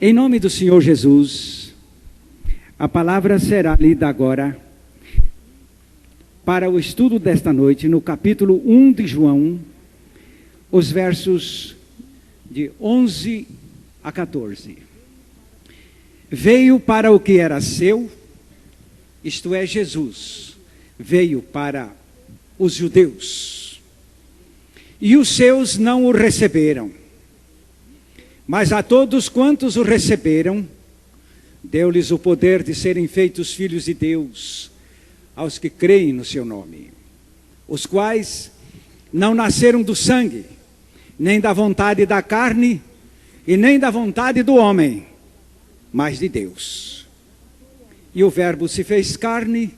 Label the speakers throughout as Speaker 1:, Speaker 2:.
Speaker 1: Em nome do Senhor Jesus, a palavra será lida agora para o estudo desta noite, no capítulo 1 de João, os versos de 11 a 14. Veio para o que era seu, isto é, Jesus, veio para os judeus, e os seus não o receberam. Mas a todos quantos o receberam, deu-lhes o poder de serem feitos filhos de Deus, aos que creem no seu nome, os quais não nasceram do sangue, nem da vontade da carne, e nem da vontade do homem, mas de Deus. E o Verbo se fez carne,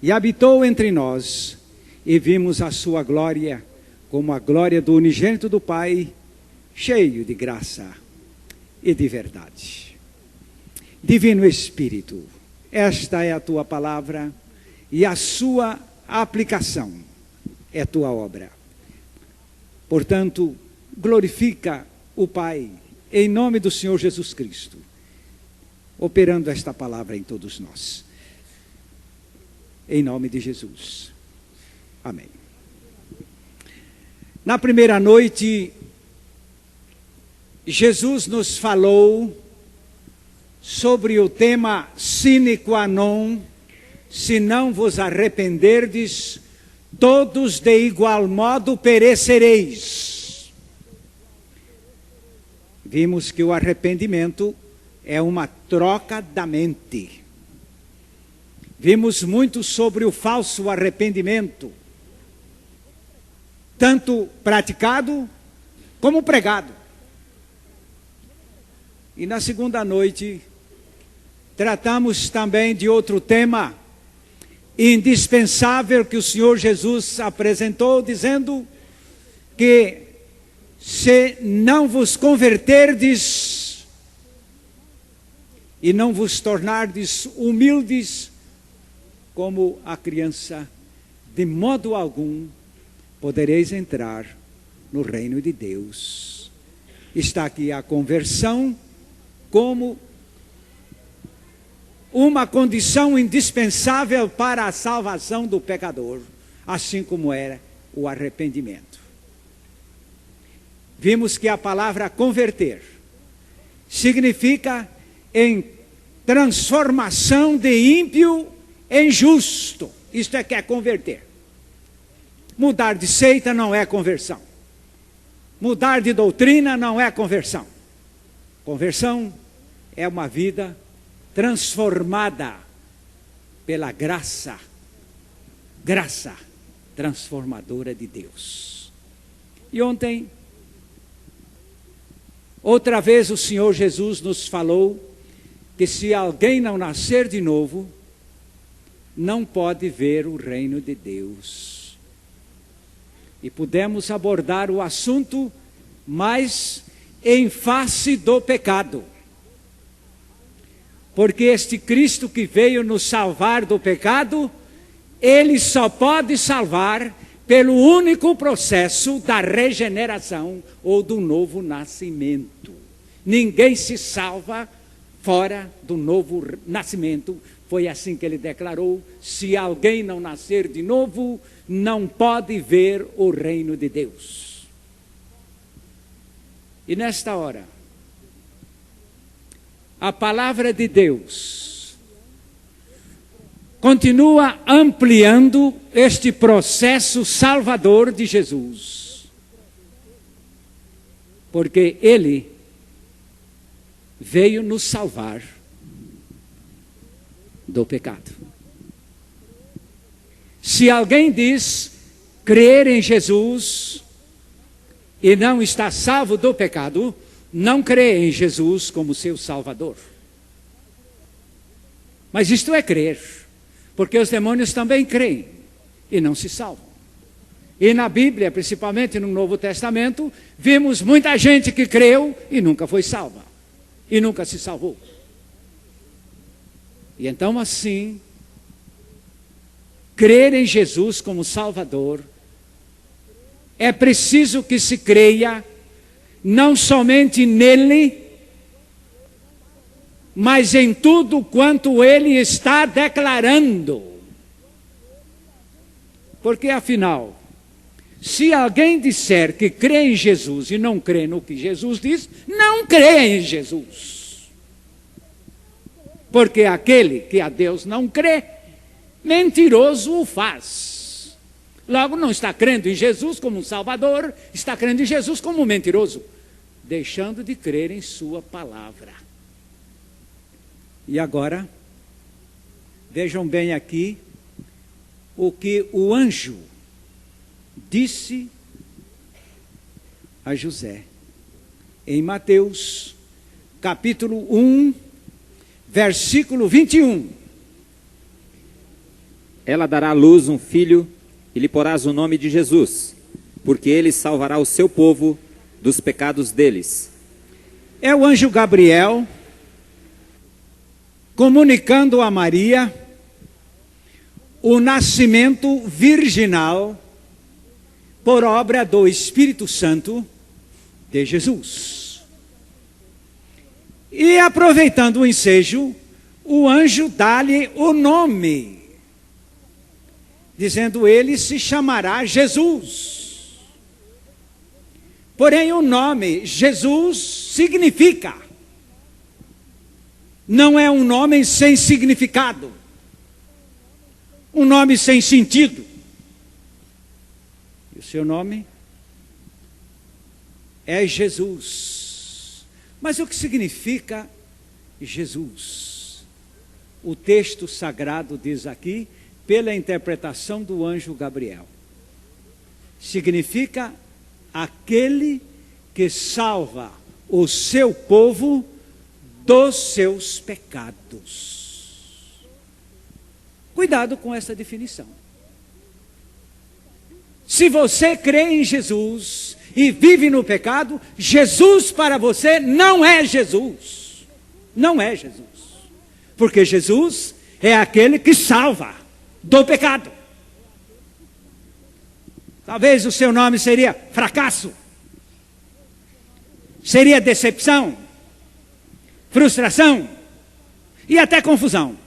Speaker 1: e habitou entre nós, e vimos a sua glória, como a glória do unigênito do Pai, cheio de graça e de verdade. Divino Espírito, esta é a tua palavra e a sua aplicação é tua obra. Portanto, glorifica o Pai em nome do Senhor Jesus Cristo, operando esta palavra em todos nós. Em nome de Jesus. Amém. Na primeira noite, Jesus nos falou sobre o tema sine qua non: se não vos arrependerdes, todos de igual modo perecereis. Vimos que o arrependimento é uma troca da mente. Vimos muito sobre o falso arrependimento, tanto praticado como pregado. E na segunda noite, tratamos também de outro tema indispensável que o Senhor Jesus apresentou, dizendo que se não vos converterdes e não vos tornardes humildes como a criança, de modo algum podereis entrar no reino de Deus. Está aqui a conversão como uma condição indispensável para a salvação do pecador, assim como era o arrependimento. Vimos que a palavra converter significa em transformação de ímpio em justo. Isto é que é converter. Mudar de seita não é conversão. Mudar de doutrina não é conversão. Conversão é uma vida transformada pela graça transformadora de Deus. E ontem, outra vez o Senhor Jesus nos falou que se alguém não nascer de novo, não pode ver o reino de Deus. E pudemos abordar o assunto mais em face do pecado. Porque este Cristo que veio nos salvar do pecado, Ele só pode salvar pelo único processo da regeneração ou do novo nascimento. Ninguém se salva fora do novo nascimento. Foi assim que Ele declarou: se alguém não nascer de novo, não pode ver o reino de Deus. E nesta hora, a palavra de Deus continua ampliando este processo salvador de Jesus, porque Ele veio nos salvar do pecado. Se alguém diz crer em Jesus e não está salvo do pecado, não crê em Jesus como seu Salvador. Mas isto é crer, porque os demônios também creem e não se salvam. E na Bíblia, principalmente no Novo Testamento, vimos muita gente que creu e nunca foi salva, e nunca se salvou. E então assim, crer em Jesus como Salvador, é preciso que se creia não somente nele, mas em tudo quanto ele está declarando. Porque afinal, se alguém disser que crê em Jesus e não crê no que Jesus diz, não crê em Jesus. Porque aquele que a Deus não crê, mentiroso o faz. Logo, não está crendo em Jesus como um Salvador, está crendo em Jesus como um mentiroso, deixando de crer em sua palavra. E agora, vejam bem aqui o que o anjo disse a José. Em Mateus, capítulo 1, versículo 21.
Speaker 2: Ela dará à luz um filho e lhe porás o nome de Jesus, porque ele salvará o seu povo dos pecados deles.
Speaker 1: É o anjo Gabriel comunicando a Maria o nascimento virginal por obra do Espírito Santo de Jesus. E aproveitando o ensejo, o anjo dá-lhe o nome, dizendo: ele se chamará Jesus. Porém, o nome Jesus significa, não é um nome sem significado, um nome sem sentido. E o seu nome é Jesus. Mas o que significa Jesus? O texto sagrado diz aqui, pela interpretação do anjo Gabriel, significa aquele que salva o seu povo dos seus pecados. Cuidado com essa definição. Se você crê em Jesus e vive no pecado, Jesus para você não é Jesus. Não é Jesus. Porque Jesus é aquele que salva do pecado. Talvez o seu nome seria fracasso, seria decepção, frustração e até confusão.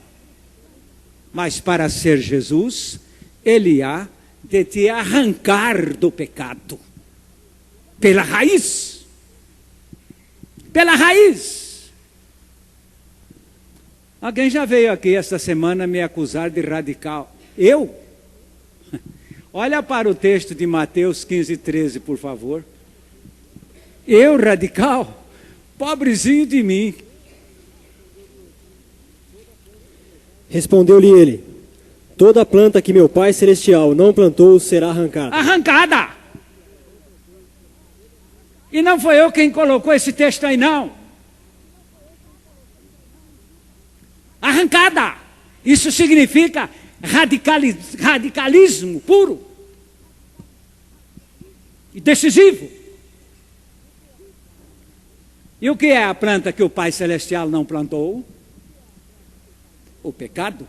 Speaker 1: Mas para ser Jesus, ele há de te arrancar do pecado pela raiz. Pela raiz. Alguém já veio aqui esta semana me acusar de radical? Eu? Olha para o texto de Mateus 15, 13, por favor. Eu, radical? Pobrezinho de mim.
Speaker 3: Respondeu-lhe ele: toda planta que meu Pai Celestial não plantou será arrancada.
Speaker 1: Arrancada! E não foi eu quem colocou esse texto aí, não. Arrancada! Isso significa radicalismo puro e decisivo. E o que é a planta que o Pai Celestial não plantou? O pecado.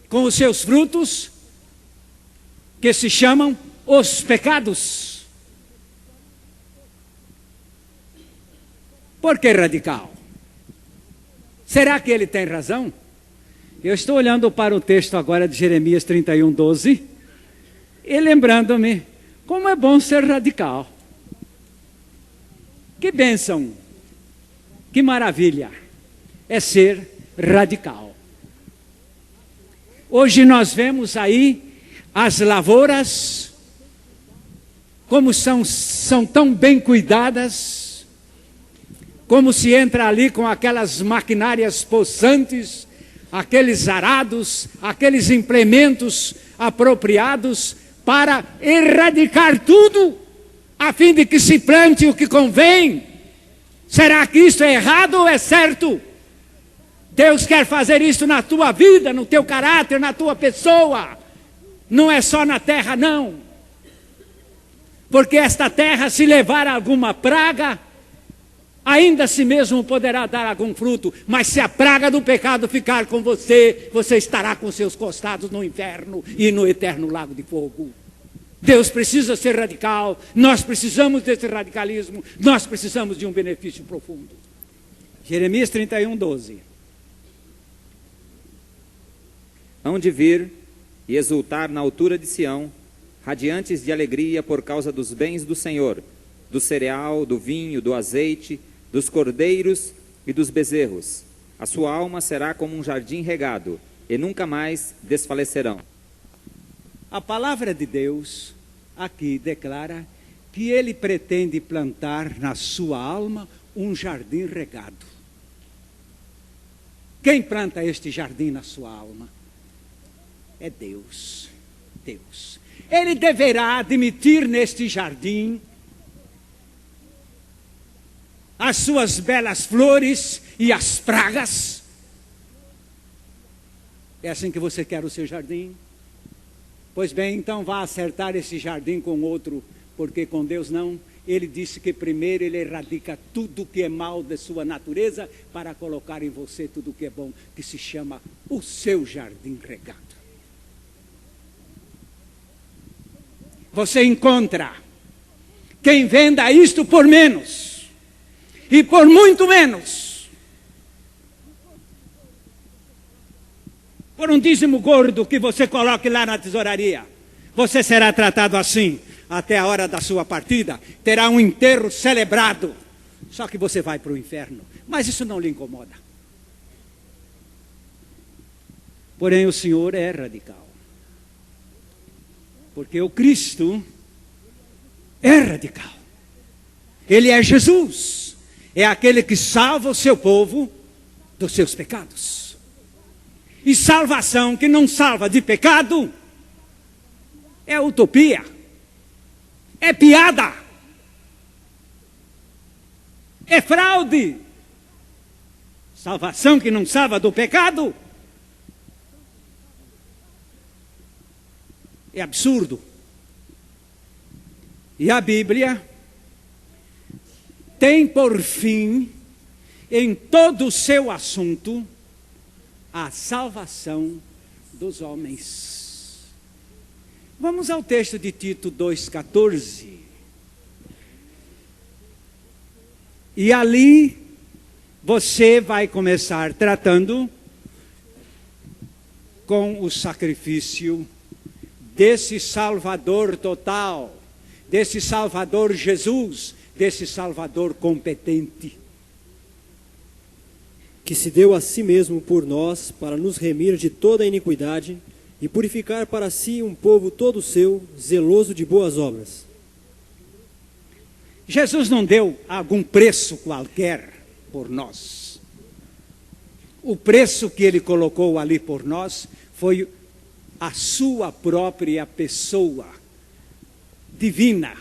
Speaker 1: Com os seus frutos, que se chamam os pecados. Por que radical? Será que ele tem razão? Eu estou olhando para o texto agora de Jeremias 31, 12, e lembrando-me como é bom ser radical. Que bênção, que maravilha é ser radical. Hoje nós vemos aí as lavouras, como são tão bem cuidadas, como se entra ali com aquelas maquinárias possantes, aqueles arados, aqueles implementos apropriados para erradicar tudo, a fim de que se plante o que convém. Será que isso é errado ou é certo? Deus quer fazer isso na tua vida, no teu caráter, na tua pessoa. Não é só na terra, não. Porque esta terra, se levar alguma praga, ainda assim mesmo poderá dar algum fruto. Mas se a praga do pecado ficar com você, você estará com seus costados no inferno e no eterno lago de fogo. Deus precisa ser radical, nós precisamos desse radicalismo, nós precisamos de um benefício profundo. Jeremias 31, 12.
Speaker 2: Hão de vir e exultar na altura de Sião, radiantes de alegria por causa dos bens do Senhor, do cereal, do vinho, do azeite, dos cordeiros e dos bezerros. A sua alma será como um jardim regado, e nunca mais desfalecerão.
Speaker 1: A palavra de Deus aqui declara que ele pretende plantar na sua alma um jardim regado. Quem planta este jardim na sua alma? É Deus. Deus. Ele deverá admitir neste jardim as suas belas flores e as pragas. É assim que você quer o seu jardim? Pois bem, então vá acertar esse jardim com outro, porque com Deus não. Ele disse que primeiro ele erradica tudo que é mal da sua natureza para colocar em você tudo que é bom, que se chama o seu jardim regado. Você encontra quem venda isto por menos, e por muito menos, por um dízimo gordo que você coloque lá na tesouraria. Você será tratado assim até a hora da sua partida, terá um enterro celebrado, só que você vai para o inferno, mas isso não lhe incomoda. Porém o Senhor é radical, porque o Cristo é radical. Ele é Jesus, é aquele que salva o seu povo dos seus pecados. E salvação que não salva de pecado é utopia, é piada, é fraude. Salvação que não salva do pecado é absurdo. E a Bíblia tem por fim, em todo o seu assunto, a salvação dos homens. Vamos ao texto de Tito 2,14. E ali você vai começar tratando com o sacrifício desse Salvador total, desse Salvador Jesus, desse Salvador competente.
Speaker 3: Que se deu a si mesmo por nós para nos remir de toda a iniquidade e purificar para si um povo todo seu, zeloso de boas obras.
Speaker 1: Jesus não deu algum preço qualquer por nós. O preço que ele colocou ali por nós foi a sua própria pessoa, divina,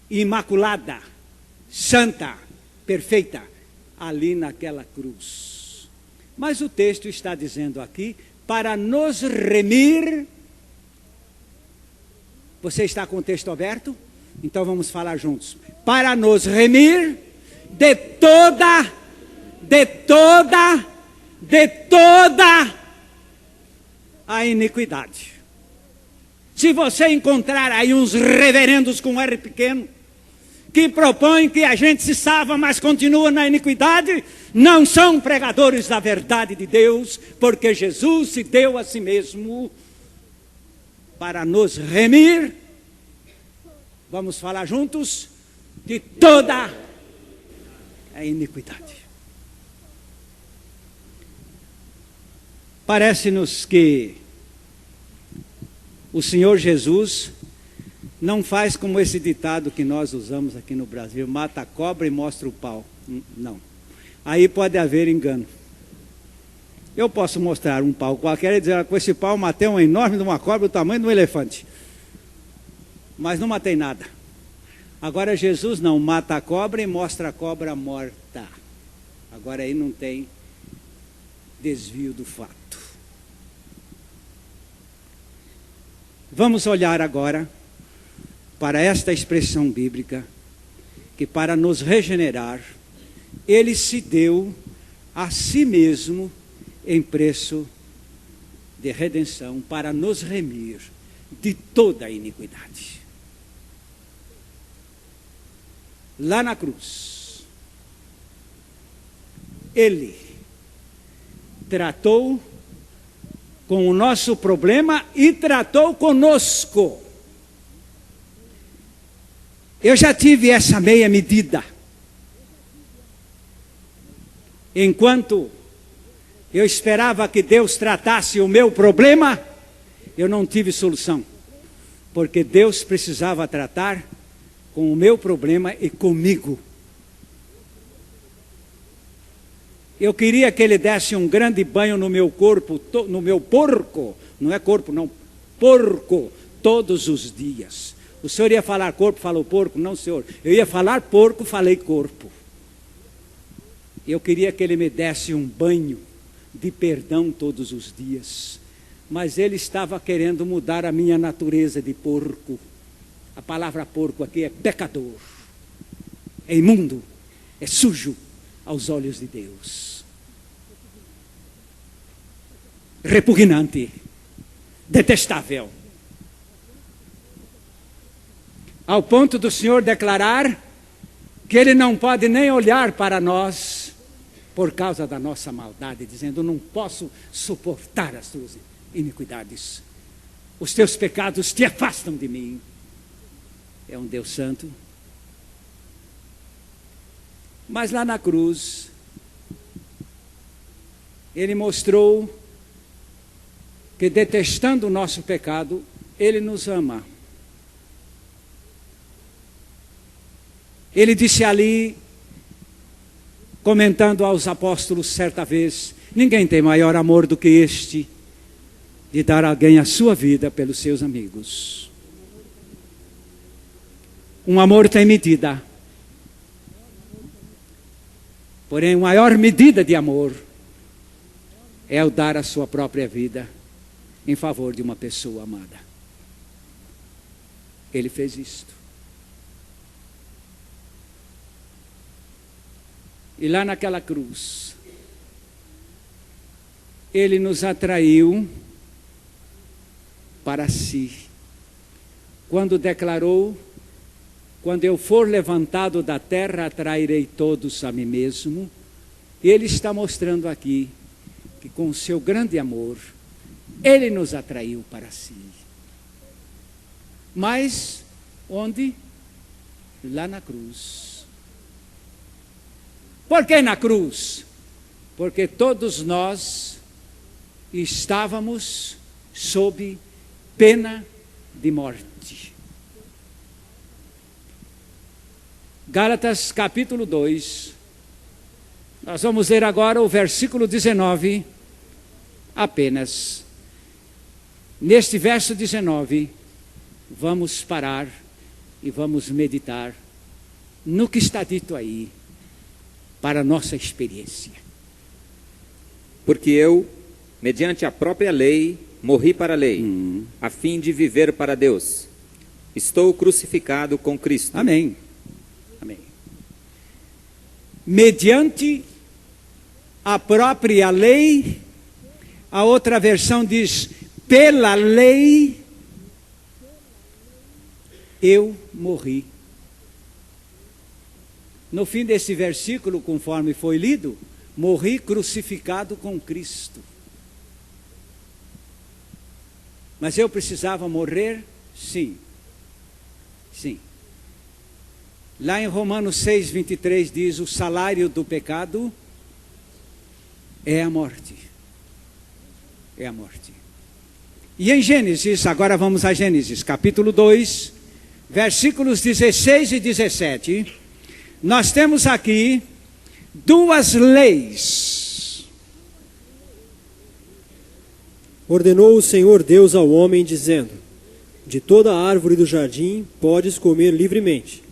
Speaker 1: imaculada, santa, perfeita, ali naquela cruz. Mas o texto está dizendo aqui, para nos remir. Você está com o texto aberto? Então vamos falar juntos. Para nos remir de toda a iniquidade. Se você encontrar aí uns reverendos com R pequeno, que propõem que a gente se salva, mas continua na iniquidade, não são pregadores da verdade de Deus, porque Jesus se deu a si mesmo para nos remir. Vamos falar juntos? De toda a iniquidade. Parece-nos que o Senhor Jesus não faz como esse ditado que nós usamos aqui no Brasil: mata a cobra e mostra o pau. Não. Aí pode haver engano. Eu posso mostrar um pau qualquer e dizer: com esse pau matei um enorme de uma cobra do tamanho de um elefante. Mas não matei nada. Agora Jesus não, mata a cobra e mostra a cobra morta. Agora aí não tem desvio do fato. Vamos olhar agora para esta expressão bíblica, que para nos regenerar, ele se deu a si mesmo em preço de redenção, para nos remir de toda a iniquidade. Lá na cruz, Ele tratou com o nosso problema e tratou conosco. Eu já tive essa meia medida. Enquanto eu esperava que Deus tratasse o meu problema, eu não tive solução. Porque Deus precisava tratar com o meu problema e comigo. Eu queria que Ele desse um grande banho no meu corpo, no meu porco. Não é corpo, não. Porco, todos os dias. O senhor ia falar corpo, falou porco? Não, senhor. Eu ia falar porco, falei corpo. Eu queria que Ele me desse um banho de perdão todos os dias. Mas Ele estava querendo mudar a minha natureza de porco. A palavra porco aqui é pecador. É imundo. É sujo aos olhos de Deus. Repugnante. Detestável. Ao ponto do Senhor declarar que Ele não pode nem olhar para nós por causa da nossa maldade, dizendo: não posso suportar as tuas iniquidades. Os teus pecados te afastam de mim. É um Deus santo. Mas lá na cruz, Ele mostrou que, detestando o nosso pecado, Ele nos ama. Ele disse ali, comentando aos apóstolos certa vez: ninguém tem maior amor do que este, de dar a alguém a sua vida pelos seus amigos. Um amor tem medida. Porém, a maior medida de amor é o dar a sua própria vida em favor de uma pessoa amada. Ele fez isto. E lá naquela cruz, Ele nos atraiu para si. Quando declarou: quando eu for levantado da terra, atrairei todos a mim mesmo. Ele está mostrando aqui que, com o seu grande amor, Ele nos atraiu para si. Mas onde? Lá na cruz. Por que na cruz? Porque todos nós estávamos sob pena de morte. Gálatas capítulo 2. Nós vamos ler agora o versículo 19 apenas. Neste verso 19, vamos parar e vamos meditar no que está dito aí, para a nossa experiência.
Speaker 2: Porque eu, mediante a própria lei, morri para a lei, a fim de viver para Deus. Estou crucificado com Cristo.
Speaker 1: Amém. Amém. Mediante a própria lei, a outra versão diz: pela lei, eu morri. No fim desse versículo, conforme foi lido, morri crucificado com Cristo. Mas eu precisava morrer? Sim. Sim. Lá em Romanos 6, 23 diz: o salário do pecado é a morte. É a morte. E em Gênesis, agora vamos a Gênesis, capítulo 2, versículos 16 e 17... nós temos aqui duas leis.
Speaker 3: Ordenou o Senhor Deus ao homem, dizendo: de toda a árvore do jardim podes comer livremente,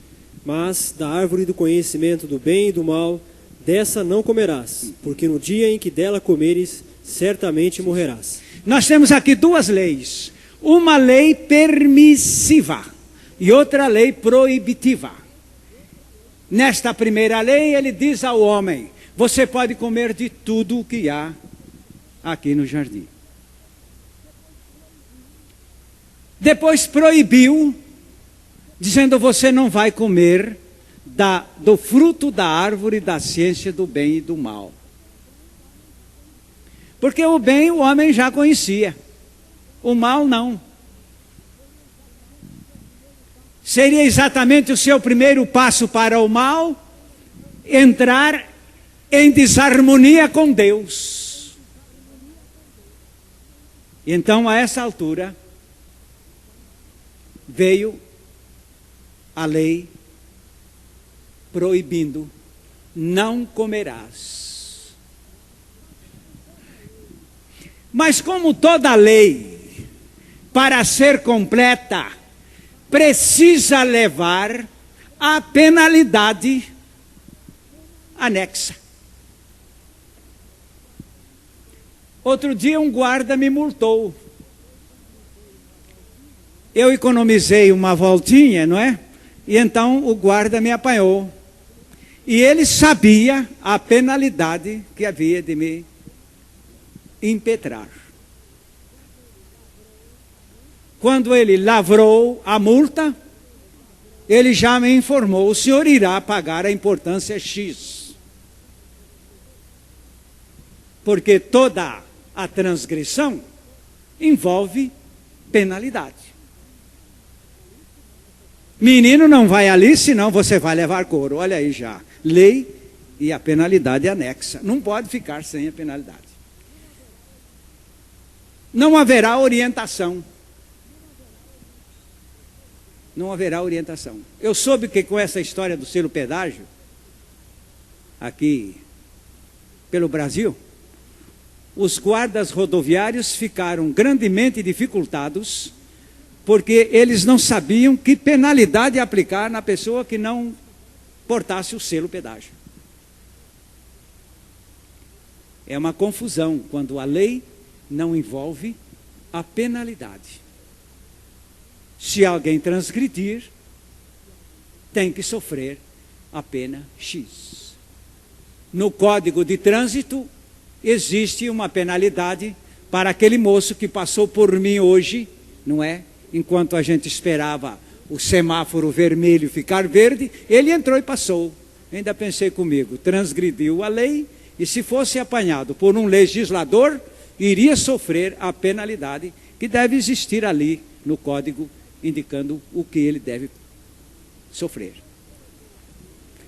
Speaker 3: mas da árvore do conhecimento do bem e do mal, dessa não comerás, porque no dia em que dela comeres, certamente morrerás.
Speaker 1: Nós temos aqui duas leis. Uma lei permissiva e outra lei proibitiva. Nesta primeira lei, ele diz ao homem: você pode comer de tudo o que há aqui no jardim. Depois proibiu, dizendo: você não vai comer do fruto da árvore da ciência do bem e do mal. Porque o bem o homem já conhecia, o mal não. Seria exatamente o seu primeiro passo para o mal entrar em desarmonia com Deus. Então, a essa altura, veio a lei proibindo: não comerás. Mas como toda lei, para ser completa, precisa levar a penalidade anexa. Outro dia um guarda me multou. Eu economizei uma voltinha, não é? E então o guarda me apanhou. E ele sabia a penalidade que havia de me impetrar. Quando ele lavrou a multa, ele já me informou: o senhor irá pagar a importância X. Porque toda a transgressão envolve penalidade. Menino, não vai ali, senão você vai levar couro. Olha aí já, lei e a penalidade anexa. Não pode ficar sem a penalidade. Não haverá orientação. Não haverá orientação. Eu soube que com essa história do selo pedágio, aqui pelo Brasil, os guardas rodoviários ficaram grandemente dificultados, porque eles não sabiam que penalidade aplicar na pessoa que não portasse o selo pedágio. É uma confusão quando a lei não envolve a penalidade. Se alguém transgredir, tem que sofrer a pena X. No Código de Trânsito, existe uma penalidade para aquele moço que passou por mim hoje, não é? Enquanto a gente esperava o semáforo vermelho ficar verde, ele entrou e passou. Ainda pensei comigo, transgrediu a lei, e se fosse apanhado por um legislador, iria sofrer a penalidade que deve existir ali no código, indicando o que ele deve sofrer.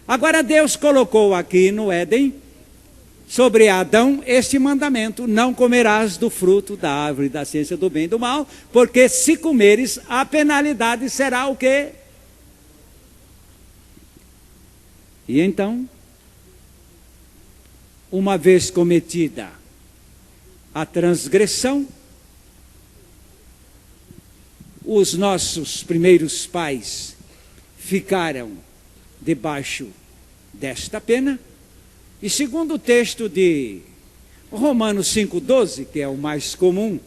Speaker 1: Agora Deus colocou aqui no Éden, sobre Adão, este mandamento: não comerás do fruto da árvore da ciência do bem e do mal, porque se comeres, a penalidade será o quê? E então, uma vez cometida a transgressão, os nossos primeiros pais ficaram debaixo desta pena. E segundo o texto de Romanos 5,12, que é o mais comum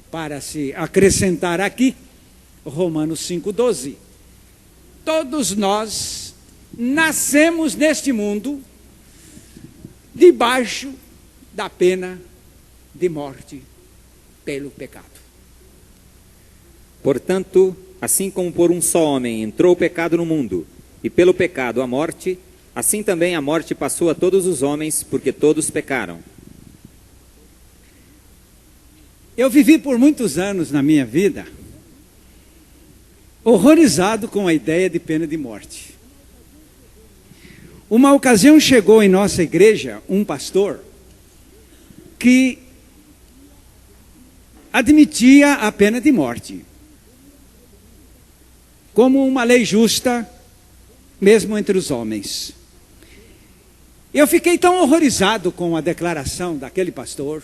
Speaker 1: para se acrescentar aqui, Romanos 5,12, todos nós nascemos neste mundo debaixo da pena de morte pelo pecado.
Speaker 2: Portanto, assim como por um só homem entrou o pecado no mundo, e pelo pecado a morte, assim também a morte passou a todos os homens, porque todos pecaram.
Speaker 1: Eu vivi por muitos anos na minha vida horrorizado com a ideia de pena de morte. Uma ocasião chegou em nossa igreja um pastor que admitia a pena de morte como uma lei justa, mesmo entre os homens. Eu fiquei tão horrorizado com a declaração daquele pastor,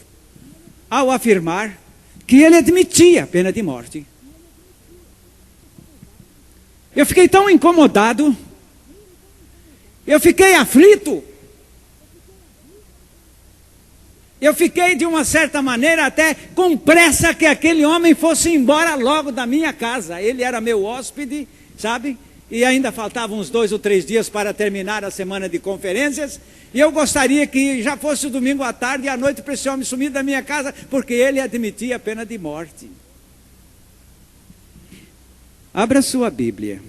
Speaker 1: ao afirmar que ele admitia a pena de morte. Eu fiquei tão incomodado, eu fiquei aflito, eu fiquei de uma certa maneira até com pressa que aquele homem fosse embora logo da minha casa. Ele era meu hóspede, sabe? E ainda faltavam uns 2 ou 3 dias para terminar a semana de conferências, e eu gostaria que já fosse o domingo à tarde e à noite para esse homem sumir da minha casa, porque ele admitia a pena de morte. Abra sua Bíblia.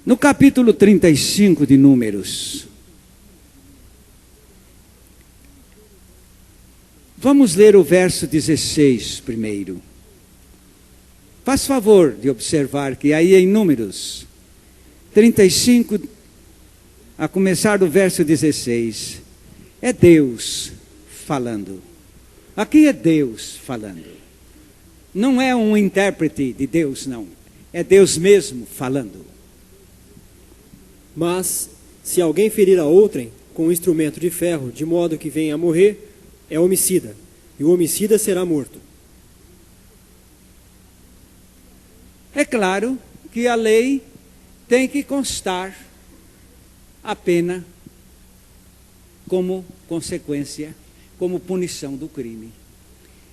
Speaker 1: No capítulo 35 de Números. Vamos ler o verso 16 primeiro. Faz favor de observar que aí em Números 35, a começar do verso 16, é Deus falando. Aqui é Deus falando. Não é um intérprete de Deus, não. É Deus mesmo falando.
Speaker 3: Mas, se alguém ferir a outrem com um instrumento de ferro, de modo que venha a morrer, é homicida, e o homicida será morto.
Speaker 1: É claro que a lei tem que constar a pena como consequência, como punição do crime.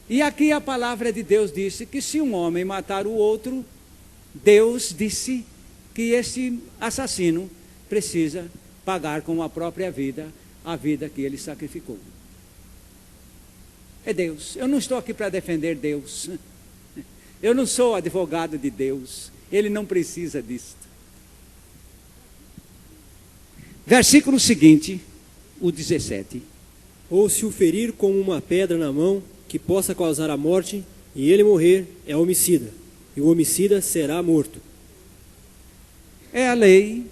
Speaker 1: E aqui a palavra de Deus disse que se um homem matar o outro, Deus disse que esse assassino precisa pagar com a própria vida a vida que ele sacrificou. É Deus. Eu não estou aqui para defender Deus. Eu não sou advogado de Deus. Ele não precisa disso. Versículo seguinte, o 17.
Speaker 3: Ou se o ferir com uma pedra na mão, que possa causar a morte, e ele morrer, é homicida, e o homicida será morto.
Speaker 1: É a lei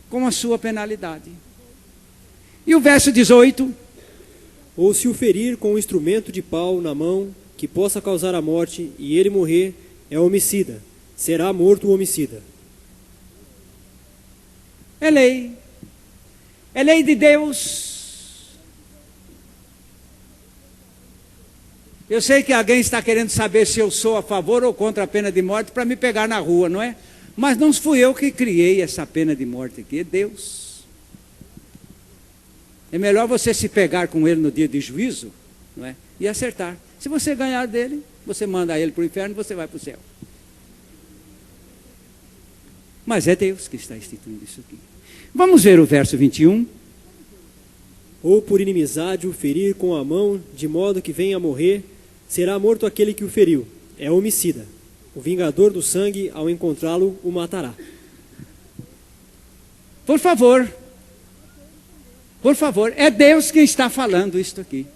Speaker 1: com a sua penalidade. E o verso 18.
Speaker 3: Ou se o ferir com um instrumento de pau na mão, que possa causar a morte, e ele morrer, é homicida, será morto o homicida.
Speaker 1: É lei. É lei de Deus. Eu sei que alguém está querendo saber se eu sou a favor ou contra a pena de morte para me pegar na rua, não é? Mas não fui eu que criei essa pena de morte aqui, é Deus. É melhor você se pegar com ele no dia de juízo, não é? E acertar. Se você ganhar dele, você manda ele para o inferno e você vai para o céu. Mas é Deus que está instituindo isso aqui. Vamos ver o verso 21.
Speaker 3: Ou por inimizade o ferir com a mão, de modo que venha a morrer, será morto aquele que o feriu. É homicida. O vingador do sangue, ao encontrá-lo, o matará.
Speaker 1: Por favor, é Deus quem está falando isto aqui.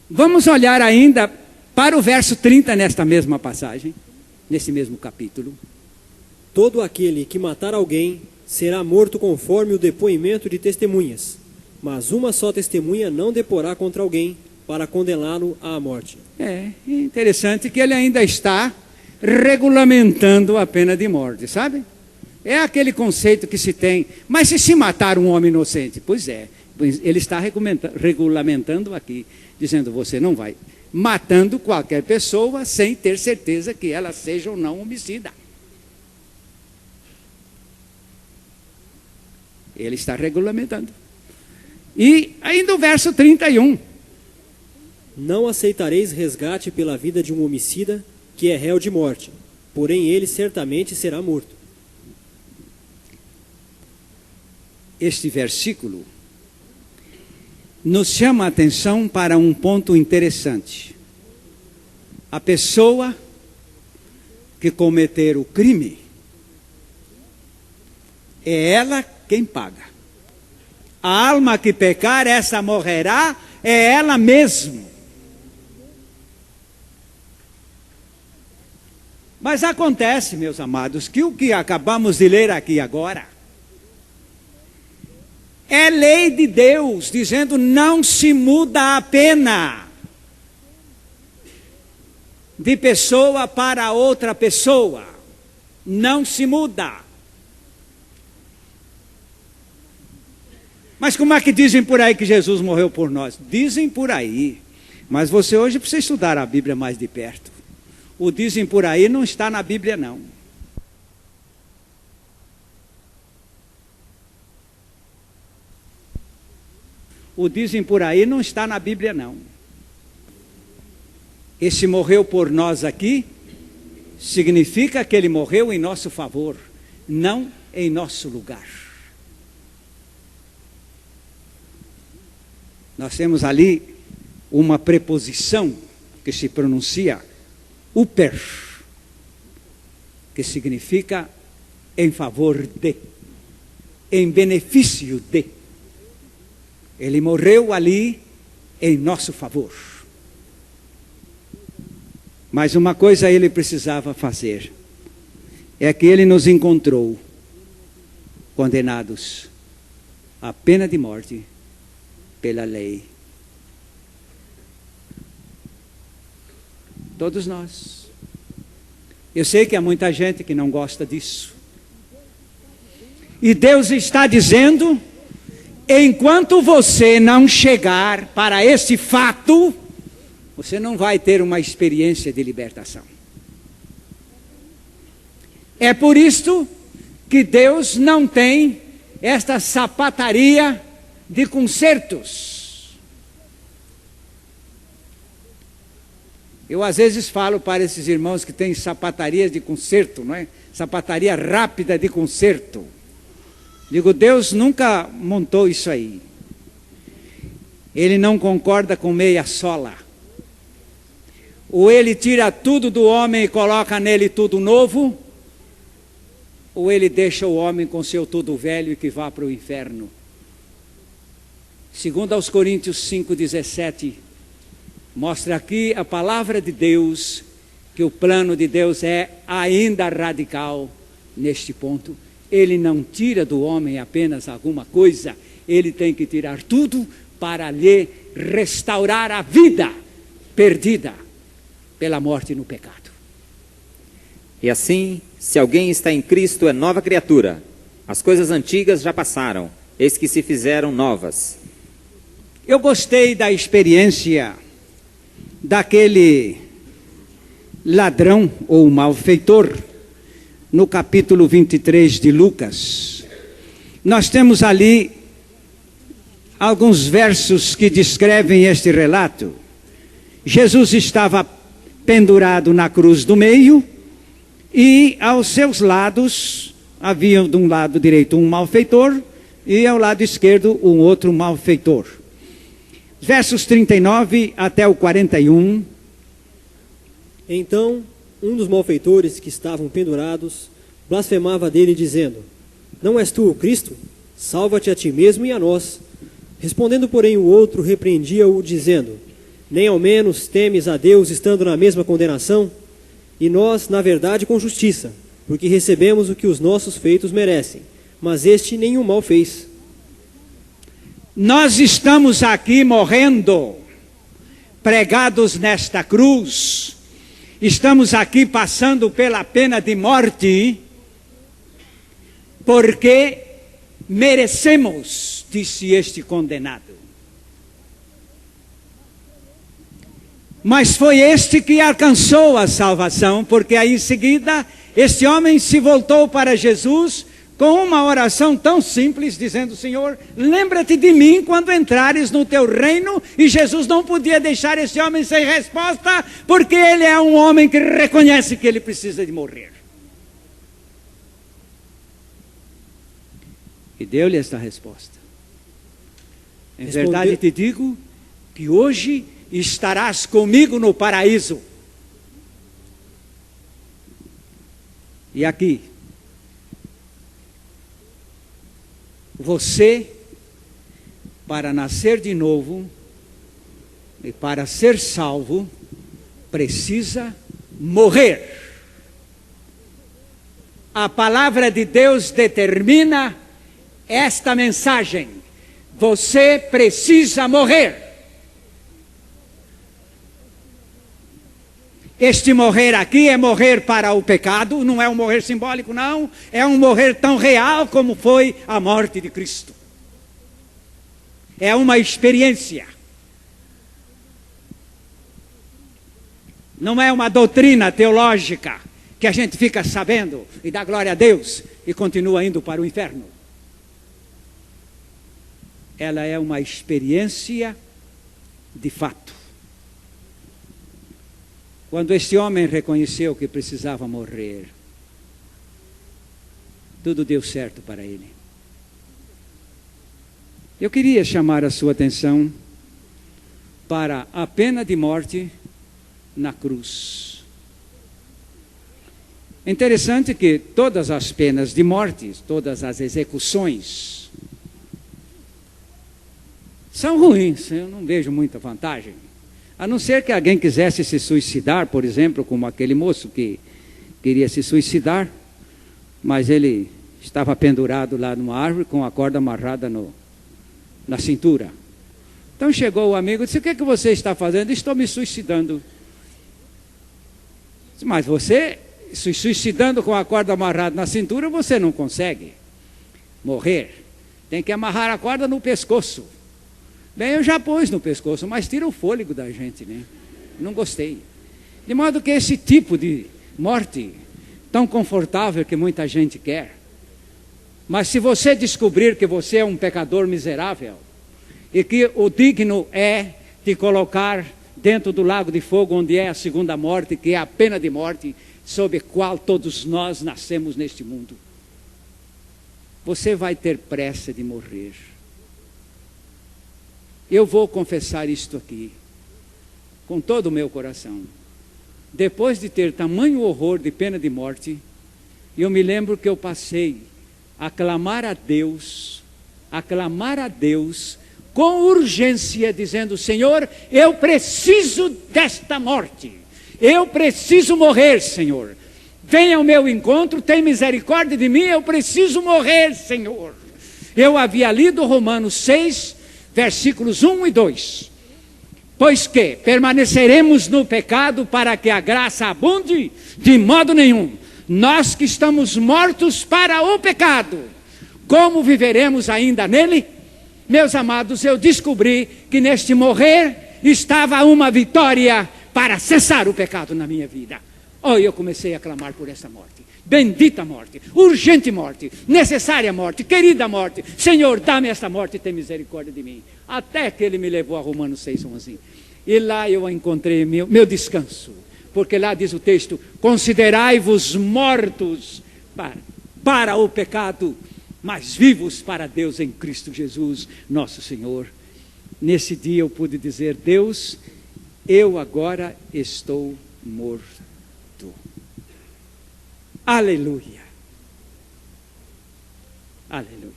Speaker 1: Vamos olhar ainda para o verso 30 nesta mesma passagem, nesse mesmo capítulo.
Speaker 3: Todo aquele que matar alguém será morto conforme o depoimento de testemunhas, mas uma só testemunha não deporá contra alguém para condená-lo à morte.
Speaker 1: É interessante que ele ainda está regulamentando a pena de morte, sabe? É aquele conceito que se tem, mas se matar um homem inocente? Pois é, ele está regulamentando aqui, dizendo você não vai matando qualquer pessoa sem ter certeza que ela seja ou não homicida. Ele está regulamentando. E ainda o verso 31.
Speaker 3: Não aceitareis resgate pela vida de um homicida que é réu de morte, porém ele certamente será morto.
Speaker 1: Este versículo nos chama a atenção para um ponto interessante. A pessoa que cometer o crime, é ela quem paga. A alma que pecar, essa morrerá, é ela mesma. Mas acontece, meus amados, que o que acabamos de ler aqui agora é lei de Deus, dizendo não se muda a pena de pessoa para outra pessoa. Não se muda. Mas como é que dizem por aí que Jesus morreu por nós? Dizem por aí, mas você hoje precisa estudar a Bíblia mais de perto. O dizem por aí não está na Bíblia, não. O dizem por aí não está na Bíblia, não. Esse morreu por nós aqui, significa que ele morreu em nosso favor, não em nosso lugar. Nós temos ali uma preposição que se pronuncia uper, que significa em favor de, em benefício de. Ele morreu ali em nosso favor. Mas uma coisa ele precisava fazer, é que ele nos encontrou condenados à pena de morte pela lei. Todos nós. Eu sei que há muita gente que não gosta disso. E Deus está dizendo, enquanto você não chegar para esse fato, você não vai ter uma experiência de libertação. É por isto que Deus não tem esta sapataria de concertos. Eu às vezes falo para esses irmãos que têm sapatarias de concerto, não é? Sapataria rápida de concerto. Digo, Deus nunca montou isso aí. Ele não concorda com meia sola. Ou ele tira tudo do homem e coloca nele tudo novo, ou ele deixa o homem com seu tudo velho e que vá para o inferno. Segundo aos Coríntios 5,17, mostra aqui a palavra de Deus, que o plano de Deus é ainda radical neste ponto. Ele não tira do homem apenas alguma coisa, ele tem que tirar tudo para lhe restaurar a vida perdida pela morte no pecado.
Speaker 2: E assim, se alguém está em Cristo, é nova criatura. As coisas antigas já passaram, eis que se fizeram novas.
Speaker 1: Eu gostei da experiência daquele ladrão ou malfeitor no capítulo 23 de Lucas. Nós temos ali alguns versos que descrevem este relato. Jesus estava pendurado na cruz do meio e aos seus lados havia de um lado direito um malfeitor e ao lado esquerdo um outro malfeitor. Versos 39 até o 41.
Speaker 3: Então, um dos malfeitores que estavam pendurados blasfemava dele, dizendo: Não és tu o Cristo? Salva-te a ti mesmo e a nós. Respondendo, porém, o outro repreendia-o, dizendo: Nem ao menos temes a Deus estando na mesma condenação? E nós, na verdade, com justiça, porque recebemos o que os nossos feitos merecem, mas este nenhum mal fez.
Speaker 1: Nós estamos aqui morrendo, pregados nesta cruz, estamos aqui passando pela pena de morte, porque merecemos, disse este condenado. Mas foi este que alcançou a salvação, porque aí em seguida, este homem se voltou para Jesus com uma oração tão simples, dizendo: Senhor, lembra-te de mim quando entrares no teu reino. E Jesus não podia deixar esse homem sem resposta, porque ele é um homem que reconhece que ele precisa de morrer. E deu-lhe esta resposta: Em verdade te digo que hoje estarás comigo no paraíso. E aqui, você, para nascer de novo e para ser salvo, precisa morrer. A palavra de Deus determina esta mensagem: você precisa morrer. Este morrer aqui é morrer para o pecado, não é um morrer simbólico, não. É um morrer tão real como foi a morte de Cristo. É uma experiência. Não é uma doutrina teológica que a gente fica sabendo e dá glória a Deus e continua indo para o inferno. Ela é uma experiência de fato. Quando este homem reconheceu que precisava morrer, tudo deu certo para ele. Eu queria chamar a sua atenção para a pena de morte na cruz. É interessante que todas as penas de morte, todas as execuções, são ruins, eu não vejo muita vantagem. A não ser que alguém quisesse se suicidar, por exemplo, como aquele moço que queria se suicidar, mas ele estava pendurado lá numa árvore com a corda amarrada na cintura. Então chegou o amigo e disse: o que é que você está fazendo? Estou me suicidando. Disse: mas você, se suicidando com a corda amarrada na cintura, você não consegue morrer. Tem que amarrar a corda no pescoço. Bem, eu já pus no pescoço, mas tira o fôlego da gente, né? Não gostei. De modo que esse tipo de morte tão confortável que muita gente quer. Mas se você descobrir que você é um pecador miserável e que o digno é te colocar dentro do lago de fogo, onde é a segunda morte, que é a pena de morte, sob a qual todos nós nascemos neste mundo, você vai ter pressa de morrer. Eu vou confessar isto aqui, com todo o meu coração. Depois de ter tamanho horror de pena de morte, eu me lembro que eu passei a clamar a Deus, com urgência, dizendo: Senhor, eu preciso desta morte, eu preciso morrer, Senhor. Venha ao meu encontro, tem misericórdia de mim, eu preciso morrer, Senhor. Eu havia lido Romanos 6, versículos 1 e 2. Pois que permaneceremos no pecado para que a graça abunde? De modo nenhum. Nós que estamos mortos para o pecado, como viveremos ainda nele? Meus amados, eu descobri que neste morrer estava uma vitória para cessar o pecado na minha vida. Oh, eu comecei a clamar por essa morte. Bendita morte, urgente morte, necessária morte, querida morte. Senhor, dá-me esta morte e tem misericórdia de mim. Até que ele me levou a Romanos 6:11. E lá eu encontrei meu descanso. Porque lá diz o texto: considerai-vos mortos para o pecado, mas vivos para Deus em Cristo Jesus, nosso Senhor. Nesse dia eu pude dizer: Deus, eu agora estou morto. Aleluia. Aleluia.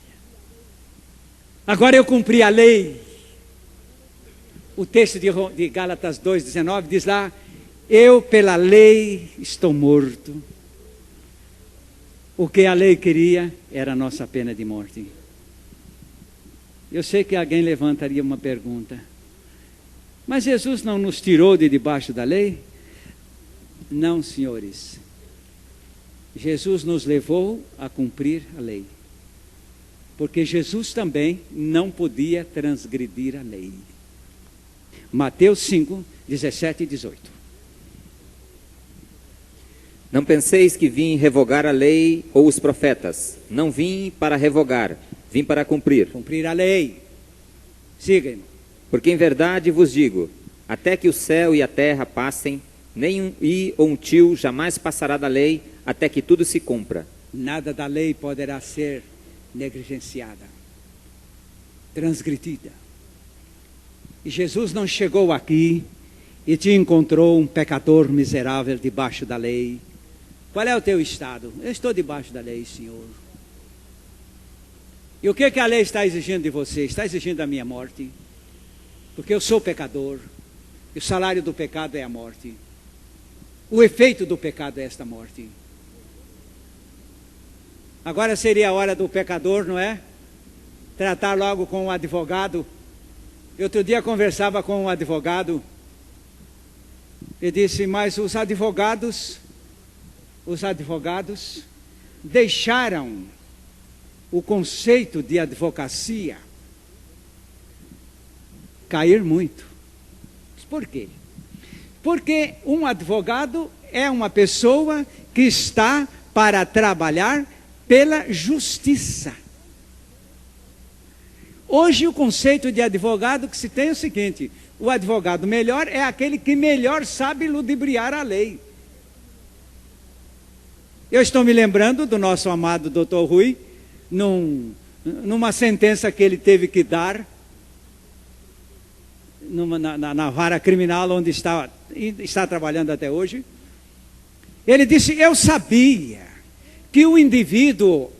Speaker 1: Agora eu cumpri a lei. O texto de Gálatas 2:19 diz lá: eu pela lei estou morto. O que a lei queria era a nossa pena de morte. Eu sei que alguém levantaria uma pergunta: mas Jesus não nos tirou de debaixo da lei? Não, senhores. Jesus nos levou a cumprir a lei. Porque Jesus também não podia transgredir a lei. Mateus 5, 17 e 18.
Speaker 2: Não penseis que vim revogar a lei ou os profetas. Não vim para revogar, vim para cumprir.
Speaker 1: Cumprir a lei. Siga-me.
Speaker 2: Porque em verdade vos digo, até que o céu e a terra passem, nem um i ou um tio jamais passará da lei, até que tudo se cumpra.
Speaker 1: Nada da lei poderá ser negligenciada, transgredida. E Jesus não chegou aqui e te encontrou um pecador miserável debaixo da lei. Qual é o teu estado? Eu estou debaixo da lei, Senhor. E o que a lei está exigindo de você? Está exigindo a minha morte, porque eu sou pecador, e o salário do pecado é a morte. O efeito do pecado é esta morte. Agora seria a hora do pecador, não é? Tratar logo com o advogado. Outro dia conversava com um advogado e disse: mas os advogados deixaram o conceito de advocacia cair muito. Por quê? Porque um advogado é uma pessoa que está para trabalhar pela justiça. Hoje o conceito de advogado que se tem é o seguinte: o advogado melhor é aquele que melhor sabe ludibriar a lei. Eu estou me lembrando do nosso amado Dr. Rui, numa sentença que ele teve que dar na vara criminal onde está trabalhando até hoje. Ele disse: eu sabia que o indivíduo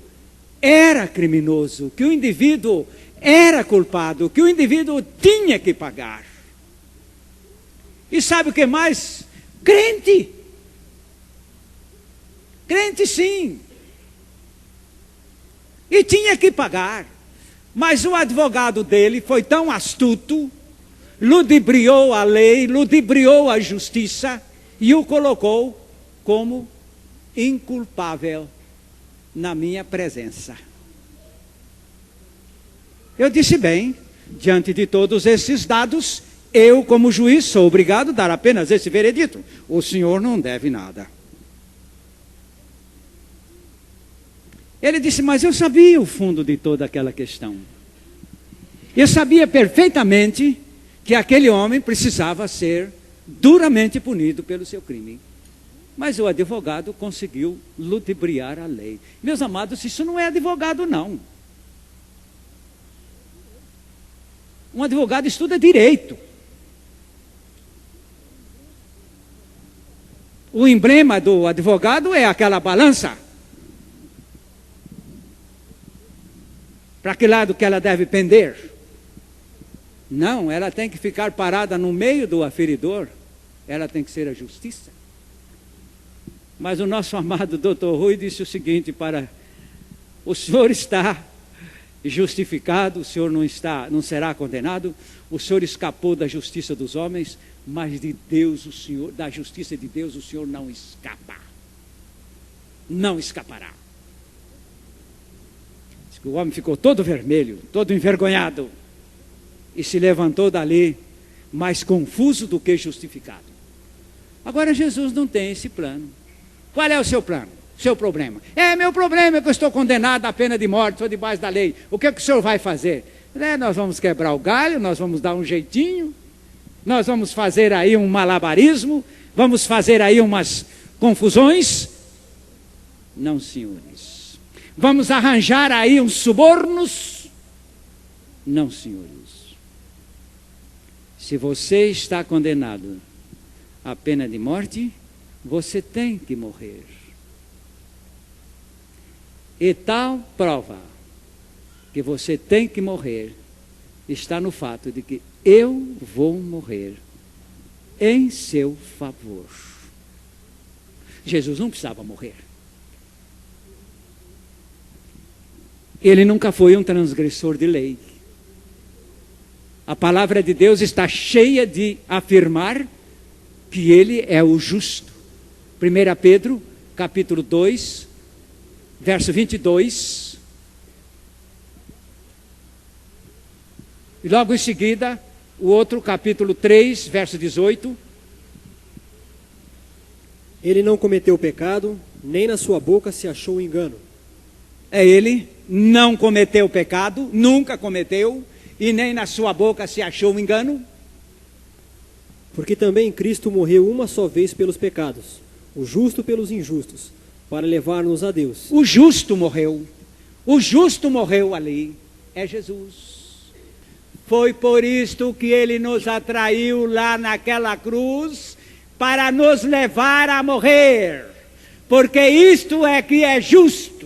Speaker 1: era criminoso, que o indivíduo era culpado, que o indivíduo tinha que pagar. E sabe o que mais? Crente. Crente sim. E tinha que pagar. Mas o advogado dele foi tão astuto, ludibriou a lei, ludibriou a justiça e o colocou como inculpável na minha presença. Eu disse, bem, diante de todos esses dados, eu como juiz sou obrigado a dar apenas esse veredito. O senhor não deve nada. Ele disse, mas eu sabia o fundo de toda aquela questão. Eu sabia perfeitamente que aquele homem precisava ser duramente punido pelo seu crime. Mas o advogado conseguiu ludibriar a lei. Meus amados, isso não é advogado, não. Um advogado estuda direito. O emblema do advogado é aquela balança. Para que lado que ela deve pender? Não, ela tem que ficar parada no meio do aferidor. Ela tem que ser a justiça. Mas o nosso amado doutor Rui disse o seguinte: o senhor está justificado, o senhor não será condenado, o senhor escapou da justiça dos homens, mas de Deus, da justiça de Deus, o senhor não escapa. Não escapará. O homem ficou todo vermelho, todo envergonhado, e se levantou dali mais confuso do que justificado. Agora Jesus não tem esse plano. Qual é o seu plano? Seu problema? Meu problema é que eu estou condenado à pena de morte, estou debaixo da lei. O que é que o senhor vai fazer? Nós vamos quebrar o galho, nós vamos dar um jeitinho, nós vamos fazer aí um malabarismo, vamos fazer aí umas confusões. Não, senhores. Vamos arranjar aí uns subornos? Não, senhores. Se você está condenado à pena de morte, você tem que morrer. E tal prova que você tem que morrer está no fato de que eu vou morrer em seu favor. Jesus não precisava morrer. Ele nunca foi um transgressor de lei. A palavra de Deus está cheia de afirmar que ele é o justo. 1 Pedro, capítulo 2, verso 22. E logo em seguida, o outro, capítulo 3, verso 18.
Speaker 3: Ele não cometeu pecado, nem na sua boca se achou engano.
Speaker 1: Ele não cometeu pecado, nunca cometeu, e nem na sua boca se achou engano.
Speaker 3: Porque também Cristo morreu uma só vez pelos pecados, o justo pelos injustos, para levar-nos a Deus.
Speaker 1: O justo morreu ali, é Jesus. Foi por isto que ele nos atraiu lá naquela cruz, para nos levar a morrer, porque isto é que é justo.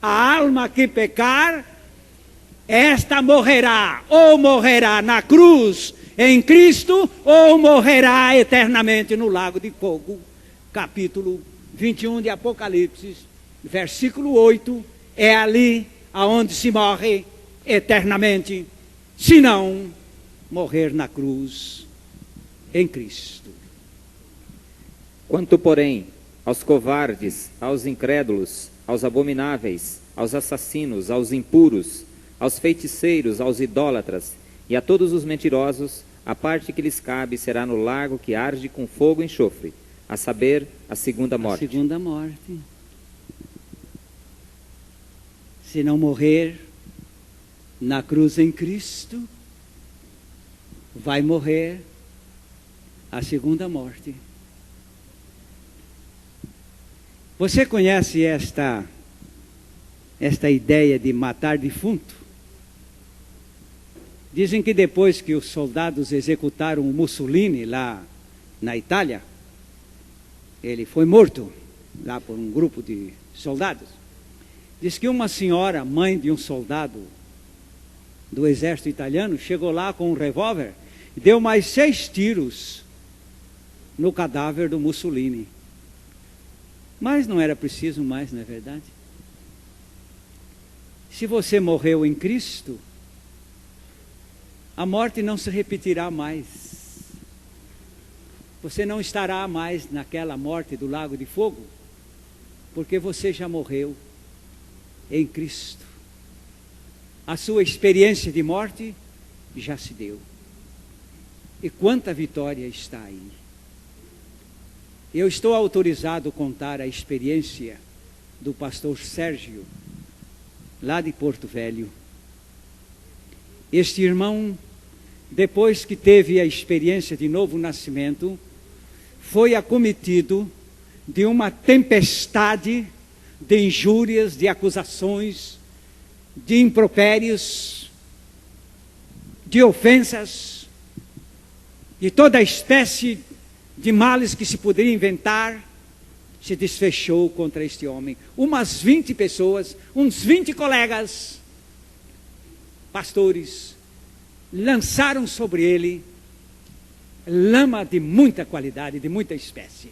Speaker 1: A alma que pecar, esta morrerá, ou morrerá na cruz em Cristo, ou morrerá eternamente no lago de fogo. Capítulo 21 de Apocalipse, versículo 8, é ali aonde se morre eternamente, se não morrer na cruz em Cristo.
Speaker 2: Quanto, porém, aos covardes, aos incrédulos, aos abomináveis, aos assassinos, aos impuros, aos feiticeiros, aos idólatras e a todos os mentirosos, a parte que lhes cabe será no lago que arde com fogo e enxofre, a saber, a segunda morte.
Speaker 1: A segunda morte. Se não morrer na cruz em Cristo, vai morrer a segunda morte. Você conhece esta ideia de matar defunto? Dizem que depois que os soldados executaram o Mussolini lá na Itália, ele foi morto lá por um grupo de soldados. Diz que uma senhora, mãe de um soldado, do exército italiano, chegou lá com um revólver e deu mais 6 tiros no cadáver do Mussolini. Mas não era preciso mais, não é verdade? Se você morreu em Cristo, a morte não se repetirá mais. Você não estará mais naquela morte do lago de fogo, porque você já morreu em Cristo. A sua experiência de morte já se deu. E quanta vitória está aí. Eu estou autorizado a contar a experiência do pastor Sérgio, lá de Porto Velho. Este irmão, depois que teve a experiência de novo nascimento, foi acometido de uma tempestade de injúrias, de acusações, de impropérios, de ofensas, de toda espécie de males que se poderia inventar, se desfechou contra este homem. Umas 20 pessoas, uns 20 colegas, pastores, lançaram sobre ele lama de muita qualidade, de muita espécie.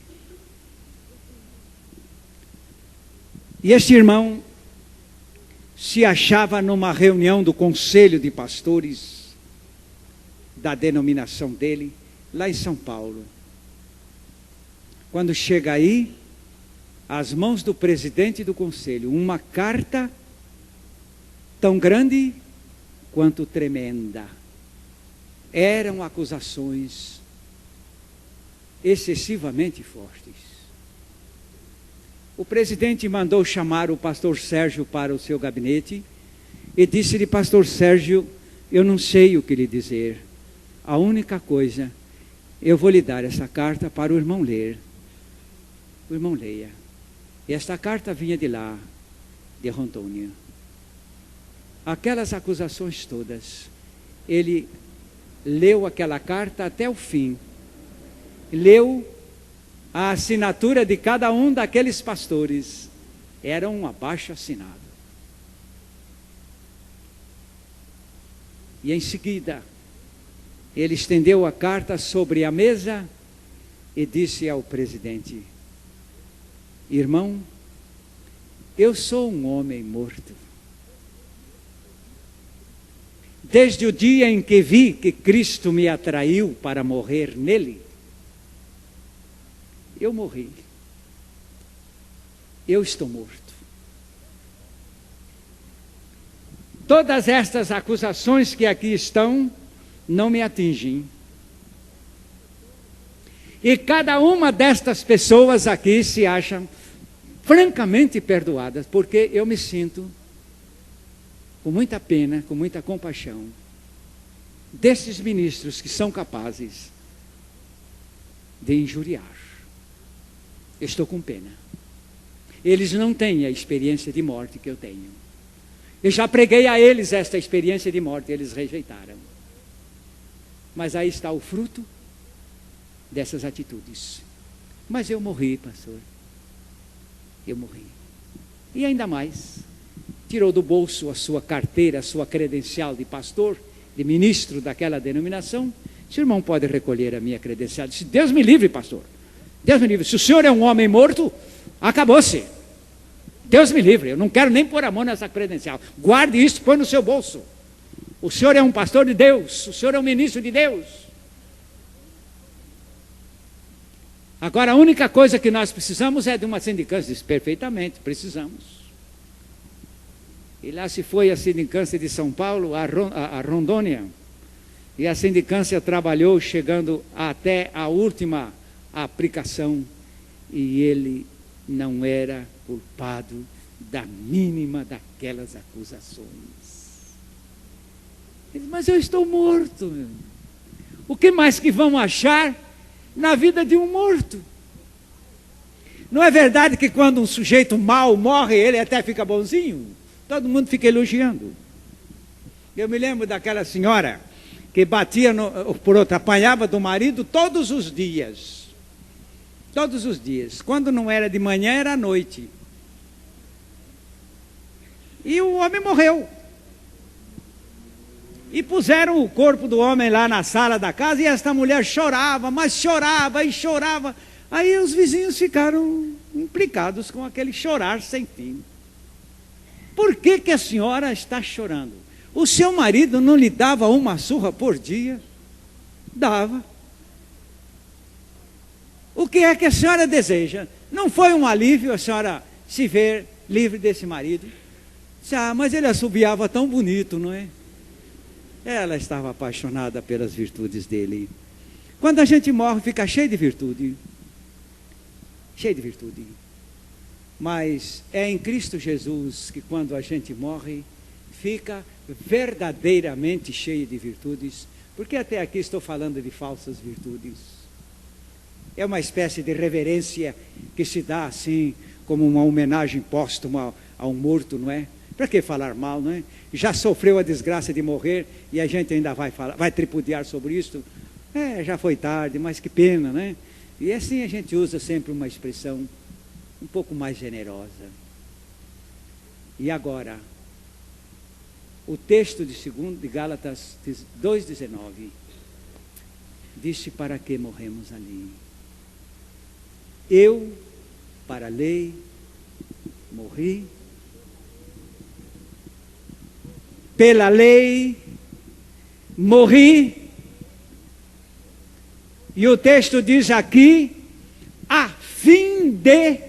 Speaker 1: E este irmão se achava numa reunião do conselho de pastores da denominação dele, lá em São Paulo. Quando chega aí, às mãos do presidente do conselho, uma carta tão grande quanto tremenda. Eram acusações excessivamente fortes. O presidente mandou chamar o pastor Sérgio para o seu gabinete e disse-lhe: pastor Sérgio, eu não sei o que lhe dizer. A única coisa, eu vou lhe dar essa carta para o irmão ler. O irmão leia. E esta carta vinha de lá, de Rondônia. Aquelas acusações todas, ele leu aquela carta até o fim. Leu a assinatura de cada um daqueles pastores. Era um abaixo-assinado. E em seguida, ele estendeu a carta sobre a mesa e disse ao presidente: irmão, eu sou um homem morto. Desde o dia em que vi que Cristo me atraiu para morrer nele, eu morri. Eu estou morto. Todas estas acusações que aqui estão não me atingem. E cada uma destas pessoas aqui se acham francamente perdoadas, porque eu me sinto com muita pena, com muita compaixão desses ministros que são capazes de injuriar. Eu estou com pena. Eles não têm a experiência de morte que eu tenho. Eu já preguei a eles esta experiência de morte, eles rejeitaram. Mas aí está o fruto dessas atitudes. Mas eu morri, pastor. Eu morri. E ainda mais, tirou do bolso a sua carteira, a sua credencial de pastor, de ministro daquela denominação. Se o irmão pode recolher a minha credencial, disse: Deus me livre, pastor. Deus me livre. Se o senhor é um homem morto, acabou-se. Deus me livre. Eu não quero nem pôr a mão nessa credencial. Guarde isso, põe no seu bolso. O senhor é um pastor de Deus. O senhor é um ministro de Deus. Agora, a única coisa que nós precisamos é de uma sindicância. Diz: perfeitamente, precisamos. E lá se foi a sindicância de São Paulo, a Rondônia. E a sindicância trabalhou chegando até a última aplicação. E ele não era culpado da mínima daquelas acusações. Ele disse: mas eu estou morto. Meu. O que mais que vão achar na vida de um morto? Não é verdade que quando um sujeito mau morre, ele até fica bonzinho? Todo mundo fica elogiando. Eu me lembro daquela senhora que batia por outra, apanhava do marido todos os dias. Todos os dias. Quando não era de manhã, era à noite. E o homem morreu. E puseram o corpo do homem lá na sala da casa, e esta mulher chorava, mas chorava e chorava. Aí os vizinhos ficaram implicados com aquele chorar sem fim. Por que que a senhora está chorando? O seu marido não lhe dava uma surra por dia? Dava. O que é que a senhora deseja? Não foi um alívio a senhora se ver livre desse marido? Ah, mas ele assobiava tão bonito, não é? Ela estava apaixonada pelas virtudes dele. Quando a gente morre, fica cheio de virtude. Cheio de virtude. Mas é em Cristo Jesus que quando a gente morre, fica verdadeiramente cheio de virtudes. Porque até aqui estou falando de falsas virtudes. É uma espécie de reverência que se dá assim, como uma homenagem póstuma a um morto, não é? Para que falar mal, não é? Já sofreu a desgraça de morrer e a gente ainda vai tripudiar sobre isso. Já foi tarde, mas que pena, né? E assim a gente usa sempre uma expressão um pouco mais generosa. E agora, o texto de Gálatas 2,19 disse: para que morremos ali? Eu, para a lei, morri. Pela lei, morri. E o texto diz aqui, a fim de...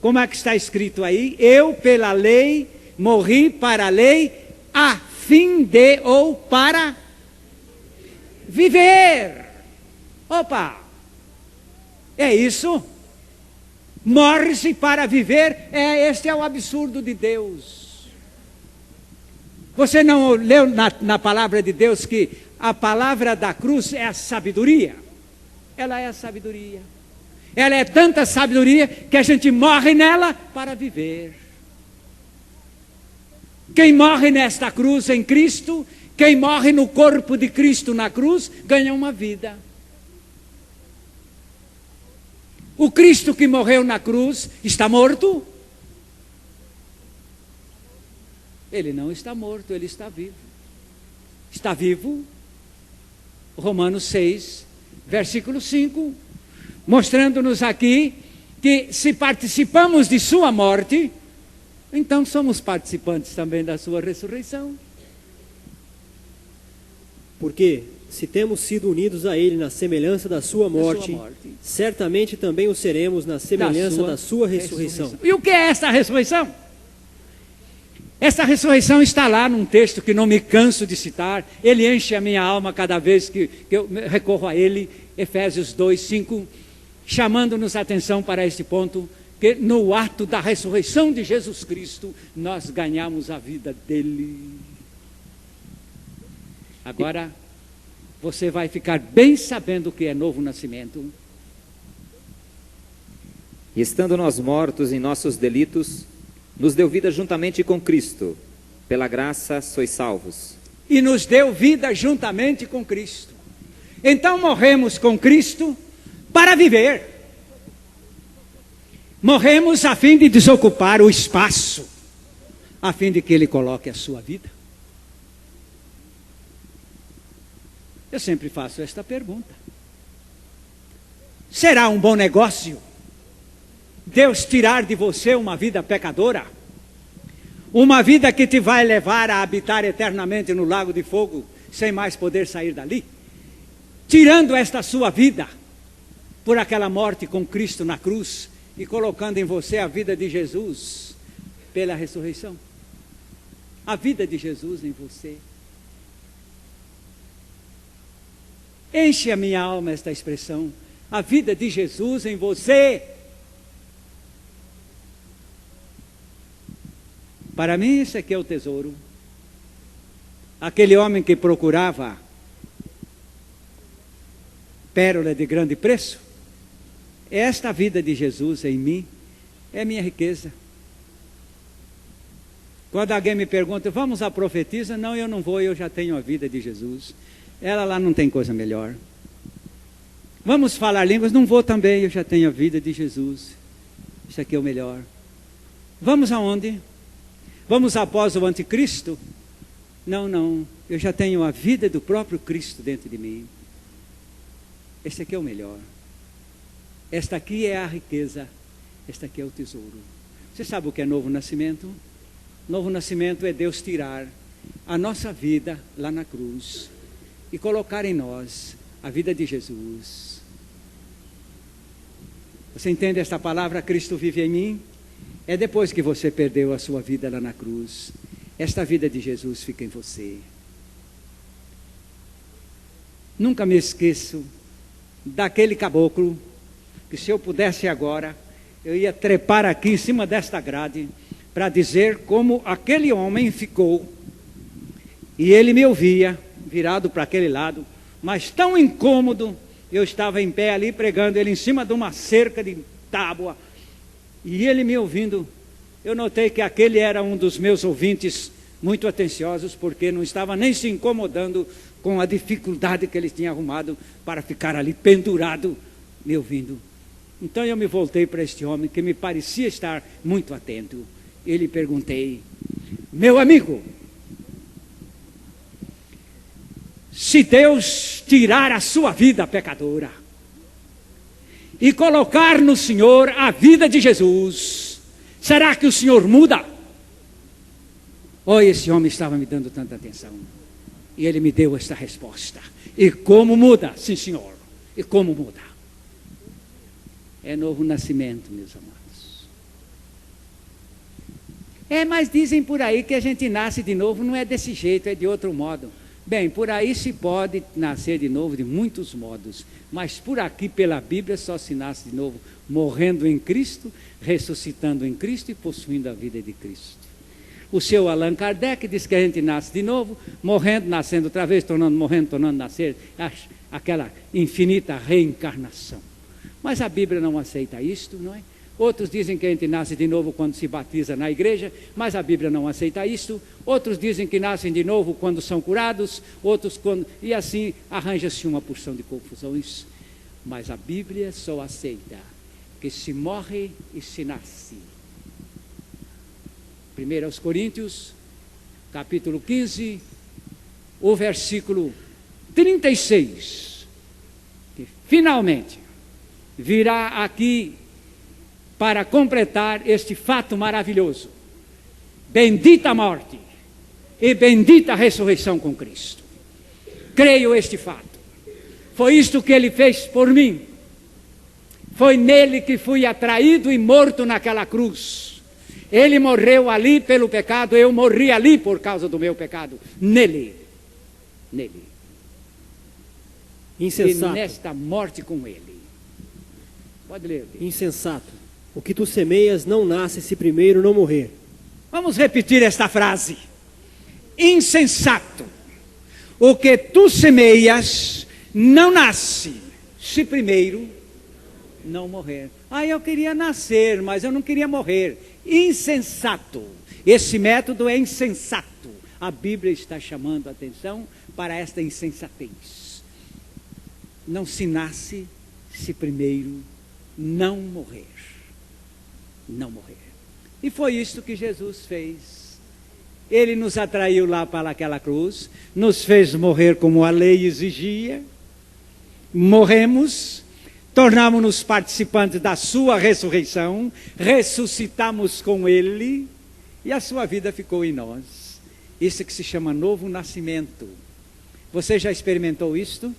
Speaker 1: Como é que está escrito aí? Eu, pela lei, morri para a lei, a fim de, ou para viver. Opa! É isso? Morre-se para viver. Este é o absurdo de Deus. Você não leu na palavra de Deus que a palavra da cruz é a sabedoria? Ela é a sabedoria. Ela é tanta sabedoria que a gente morre nela para viver. Quem morre nesta cruz em Cristo, quem morre no corpo de Cristo na cruz, ganha uma vida. O Cristo que morreu na cruz está morto? Ele não está morto, ele está vivo. Está vivo, Romanos 6, versículo 5, mostrando-nos aqui que se participamos de sua morte, então somos participantes também da sua ressurreição.
Speaker 3: Porque se temos sido unidos a ele na semelhança da sua morte, certamente também o seremos na semelhança da sua ressurreição.
Speaker 1: E o que é essa ressurreição? Essa ressurreição está lá num texto que não me canso de citar. Ele enche a minha alma cada vez que eu recorro a ele. Efésios 2, 5, chamando-nos a atenção para este ponto, que no ato da ressurreição de Jesus Cristo, nós ganhamos a vida dele. Agora, você vai ficar bem sabendo o que é novo nascimento.
Speaker 2: E estando nós mortos em nossos delitos, nos deu vida juntamente com Cristo. Pela graça sois salvos.
Speaker 1: E nos deu vida juntamente com Cristo. Então morremos com Cristo para viver. Morremos a fim de desocupar o espaço, a fim de que Ele coloque a sua vida. Eu sempre faço esta pergunta. Será um bom negócio Deus tirar de você uma vida pecadora? Uma vida que te vai levar a habitar eternamente no lago de fogo, sem mais poder sair dali? Tirando esta sua vida, por aquela morte com Cristo na cruz, e colocando em você a vida de Jesus, pela ressurreição. A vida de Jesus em você. Enche a minha alma esta expressão, a vida de Jesus em você. Para mim, isso aqui é o tesouro. Aquele homem que procurava pérola de grande preço, esta vida de Jesus em mim é minha riqueza. Quando alguém me pergunta, vamos à profetisa? Não, eu não vou, eu já tenho a vida de Jesus. Ela lá não tem coisa melhor. Vamos falar línguas? Não vou também, eu já tenho a vida de Jesus. Isso aqui é o melhor. Vamos aonde? Vamos após o anticristo? Não, eu já tenho a vida do próprio Cristo dentro de mim. Esse aqui é o melhor. Esta aqui é a riqueza. Este aqui é o tesouro. Você sabe o que é novo nascimento? Novo nascimento é Deus tirar a nossa vida lá na cruz e colocar em nós a vida de Jesus. Você entende esta palavra, Cristo vive em mim? É depois que você perdeu a sua vida lá na cruz. Esta vida de Jesus fica em você. Nunca me esqueço daquele caboclo, que se eu pudesse agora, eu ia trepar aqui em cima desta grade, para dizer como aquele homem ficou, e ele me ouvia, virado para aquele lado, mas tão incômodo, eu estava em pé ali pregando, ele em cima de uma cerca de tábua, e ele me ouvindo. Eu notei que aquele era um dos meus ouvintes muito atenciosos, porque não estava nem se incomodando com a dificuldade que ele tinha arrumado para ficar ali pendurado, me ouvindo. Então eu me voltei para este homem, que me parecia estar muito atento. E lhe perguntei: meu amigo, se Deus tirar a sua vida pecadora e colocar no Senhor a vida de Jesus, será que o Senhor muda? Oh, esse homem estava me dando tanta atenção. E ele me deu esta resposta. E como muda? Sim, Senhor. E como muda? É novo nascimento, meus amados. Mas dizem por aí que a gente nasce de novo, não é desse jeito, é de outro modo. Bem, por aí se pode nascer de novo de muitos modos, mas por aqui, pela Bíblia, só se nasce de novo morrendo em Cristo, ressuscitando em Cristo e possuindo a vida de Cristo. O seu Allan Kardec diz que a gente nasce de novo, morrendo, nascendo outra vez, morrendo, tornando nascer, aquela infinita reencarnação. Mas a Bíblia não aceita isto, não é? Outros dizem que a gente nasce de novo quando se batiza na igreja, mas a Bíblia não aceita isto. Outros dizem que nascem de novo quando são curados, outros quando... E assim arranja-se uma porção de confusões. Mas a Bíblia só aceita que se morre e se nasce. 1 aos Coríntios, capítulo 15, o versículo 36, que finalmente virá aqui para completar este fato maravilhoso. Bendita a morte e bendita a ressurreição com Cristo. Creio este fato. Foi isto que ele fez por mim. Foi nele que fui atraído e morto naquela cruz. Ele morreu ali pelo pecado, eu morri ali por causa do meu pecado. Nele.
Speaker 3: Insensato.
Speaker 1: E nesta morte com ele. Pode ler.
Speaker 3: Insensato. O que tu semeias não nasce se primeiro não morrer.
Speaker 1: Vamos repetir esta frase. Insensato. O que tu semeias não nasce se primeiro não morrer. Eu queria nascer, mas eu não queria morrer. Insensato. Esse método é insensato. A Bíblia está chamando a atenção para esta insensatez. Não se nasce se primeiro não morrer. Não morrer. E foi isto que Jesus fez. Ele nos atraiu lá para aquela cruz, nos fez morrer como a lei exigia. Morremos, tornamos-nos participantes da sua ressurreição, ressuscitamos com ele e a sua vida ficou em nós. Isso que se chama novo nascimento. Você já experimentou isto?